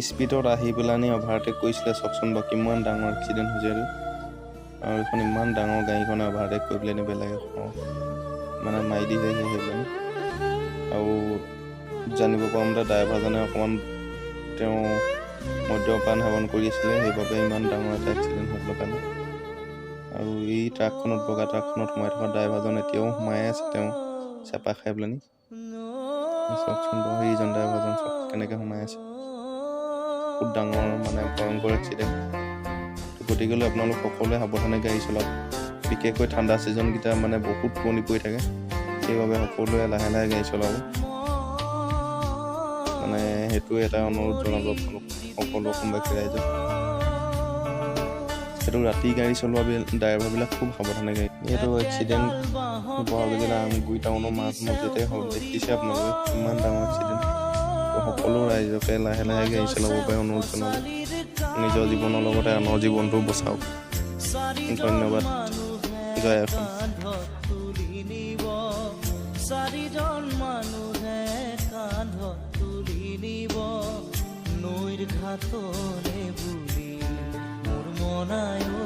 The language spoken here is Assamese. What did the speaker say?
স্পীডত আহি পেলানি অভাৰটেক কৰিছিলে। চাওকচোন বাৰু কিমান ডাঙৰ এক্সিডেণ্ট হৈছে এইটো। আৰু এইখন ইমান ডাঙৰ গাড়ীখনে অভাৰটেক কৰি পেলাই বেলেগ এখন মানে মাৰি দিছে সেইবিলাক। আৰু জানিব পৰা মতে ড্ৰাইভাৰজনে অকণমান তেওঁ মদ্যপান সেৱন কৰি আছিলে, সেইবাবে ইমান ডাঙৰ এটা এক্সিডেণ্ট হ'বলৈ পালে। আৰু এই ট্ৰাকখনত বগা ট্ৰাকখনত সোমাই থকা ড্ৰাইভাৰজন এতিয়াও সোমাই আছে, তেওঁ চেপা খাই পেলানি। চাওকচোন বাৰু এইজন ড্ৰাইভাৰজন চাওক কেনেকৈ সোমাই আছে। বহুত ডাঙৰ মানে ভয়ংকৰ এক্সিডেণ্ট। গতিকেলৈ আপোনালোক সকলোৱে সাৱধানে গাড়ী চলাওক। বিশেষকৈ ঠাণ্ডা ছিজনকেইটা মানে বহুত কুঁৱলী পৰি থাকে, সেইবাবে সকলোৱে লাহে লাহে গাড়ী চলাব। মানে সেইটোৱে এটা অনুৰোধ জনাব আপোনালোক সকলো অসমবাসী ৰাইজক। সেইটো ৰাতি গাড়ী চলোৱা ড্ৰাইভাৰবিলাক খুব সাৱধানে গাড়ী। এইটো এক্সিডেণ্ট বৰগাঁও জিলা আমগুৰি টাউনৰ মাজ মজিয়াতে হ'ল। দেখিছে আপোনালোকে ইমান ডাঙৰ এক্সিডেণ্ট। সকলো ৰাইজকে লাহে লাহে গাড়ী চলাব পাৰে অনুৰোধ জনাব। নিজৰ জীৱনৰ লগতে আনৰ জীৱনটো বচাওক। ধন্যবাদ। জয় অসম। চাৰিজন মানুহে কান্ধত তুলি নিব নৈৰ ঘাটলে বুলি মোৰ মনায়ো।